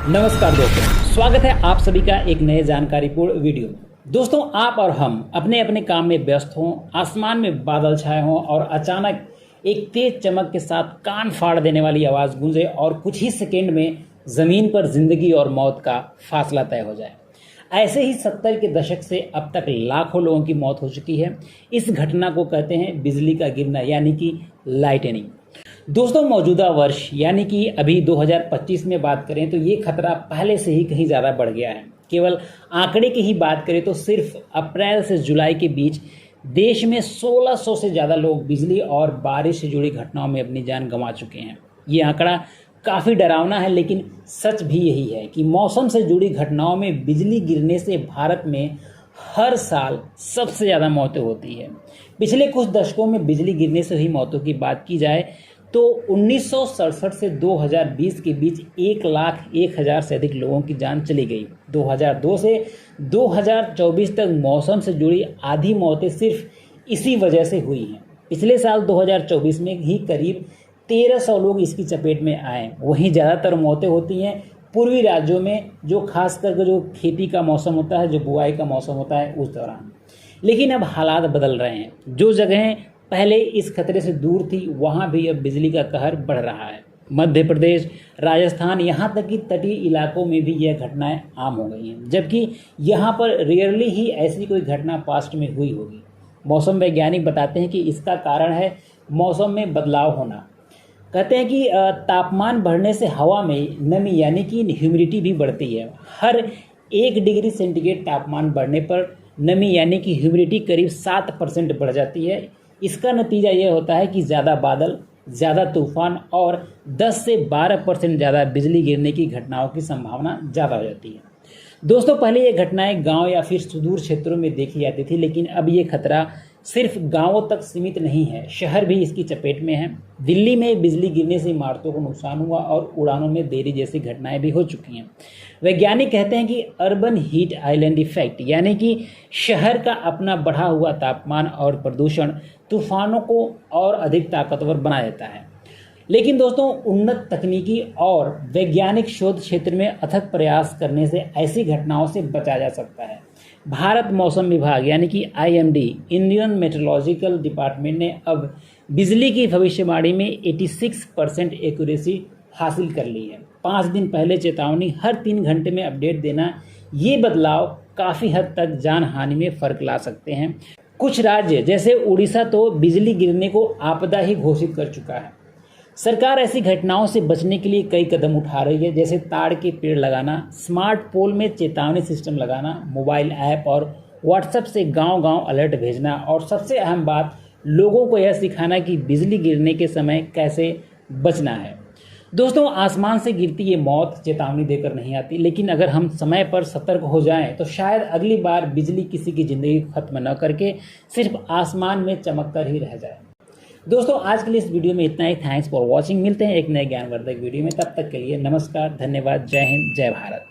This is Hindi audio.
नमस्कार दोस्तों, स्वागत है आप सभी का एक नए जानकारीपूर्ण वीडियो में। दोस्तों, आप और हम अपने अपने काम में व्यस्त हों, आसमान में बादल छाए हों और अचानक एक तेज चमक के साथ कान फाड़ देने वाली आवाज़ गूंजे और कुछ ही सेकेंड में ज़मीन पर जिंदगी और मौत का फासला तय हो जाए। ऐसे ही 70 के दशक से अब तक लाखों लोगों की मौत हो चुकी है। इस घटना को कहते हैं बिजली का गिरना, यानी कि लाइटनिंग। दोस्तों, मौजूदा वर्ष यानी कि अभी 2025 में बात करें तो ये खतरा पहले से ही कहीं ज़्यादा बढ़ गया है। केवल आंकड़े की ही बात करें तो सिर्फ अप्रैल से जुलाई के बीच देश में 1600 से ज़्यादा लोग बिजली और बारिश से जुड़ी घटनाओं में अपनी जान गंवा चुके हैं। ये आंकड़ा काफ़ी डरावना है, लेकिन सच भी यही है कि मौसम से जुड़ी घटनाओं में बिजली गिरने से भारत में हर साल सबसे ज़्यादा मौतें होती है। पिछले कुछ दशकों में बिजली गिरने से हुई मौतों की बात की जाए तो 1967 से 2020 के बीच 1,01,000 से अधिक लोगों की जान चली गई। 2002 से 2024 तक मौसम से जुड़ी आधी मौतें सिर्फ इसी वजह से हुई हैं। पिछले साल 2024 में ही करीब 1300 लोग इसकी चपेट में आए। वहीं ज़्यादातर मौतें होती हैं पूर्वी राज्यों में, जो खास करके जो खेती का मौसम होता है, जो बुआई का मौसम होता है, उस दौरान। लेकिन अब हालात बदल रहे हैं। जो जगहें पहले इस खतरे से दूर थी, वहाँ भी अब बिजली का कहर बढ़ रहा है। मध्य प्रदेश, राजस्थान, यहाँ तक कि तटीय इलाकों में भी यह घटनाएं आम हो गई हैं, जबकि यहाँ पर रेयरली ही ऐसी कोई घटना पास्ट में हुई होगी। मौसम वैज्ञानिक बताते हैं कि इसका कारण है मौसम में बदलाव होना। कहते हैं कि तापमान बढ़ने से हवा में नमी यानी कि ह्यूमिडिटी भी बढ़ती है। हर 1 डिग्री सेंटीग्रेड तापमान बढ़ने पर नमी यानी कि ह्यूमिडिटी करीब 7% बढ़ जाती है। इसका नतीजा यह होता है कि ज़्यादा बादल, ज़्यादा तूफान और 10 से 12% ज़्यादा बिजली गिरने की घटनाओं की संभावना ज़्यादा हो जाती है। दोस्तों, पहले ये घटनाएं गांव या फिर सुदूर क्षेत्रों में देखी जाती थी, लेकिन अब ये खतरा सिर्फ गांवों तक सीमित नहीं है, शहर भी इसकी चपेट में है। दिल्ली में बिजली गिरने से इमारतों को नुकसान हुआ और उड़ानों में देरी जैसी घटनाएं भी हो चुकी हैं। वैज्ञानिक कहते हैं कि अर्बन हीट आइलैंड इफेक्ट, यानी कि शहर का अपना बढ़ा हुआ तापमान और प्रदूषण तूफानों को और अधिक ताकतवर बना देता है। लेकिन दोस्तों, उन्नत तकनीकी और वैज्ञानिक शोध क्षेत्र में अथक प्रयास करने से ऐसी घटनाओं से बचा जा सकता है। भारत मौसम विभाग यानी कि IMD, इंडियन मेट्रोलॉजिकल डिपार्टमेंट ने अब बिजली की भविष्यवाणी में 86% एक्यूरेसी हासिल कर ली है। 5 दिन पहले चेतावनी, हर 3 घंटे में अपडेट देना, ये बदलाव काफ़ी हद तक जान हानि में फ़र्क ला सकते हैं। कुछ राज्य जैसे उड़ीसा तो बिजली गिरने को आपदा ही घोषित कर चुका है। सरकार ऐसी घटनाओं से बचने के लिए कई कदम उठा रही है, जैसे ताड़ के पेड़ लगाना, स्मार्ट पोल में चेतावनी सिस्टम लगाना, मोबाइल ऐप और व्हाट्सएप से गांव-गांव अलर्ट भेजना और सबसे अहम बात, लोगों को यह सिखाना कि बिजली गिरने के समय कैसे बचना है। दोस्तों, आसमान से गिरती ये मौत चेतावनी देकर नहीं आती, लेकिन अगर हम समय पर सतर्क हो जाएं तो शायद अगली बार बिजली किसी की ज़िंदगी खत्म न करके सिर्फ आसमान में चमक कर ही रह जाए। दोस्तों, आज के लिए इस वीडियो में इतना ही। Thanks for watching. मिलते हैं एक नए ज्ञानवर्धक वीडियो में। तब तक के लिए नमस्कार, धन्यवाद, जय हिंद, जय भारत।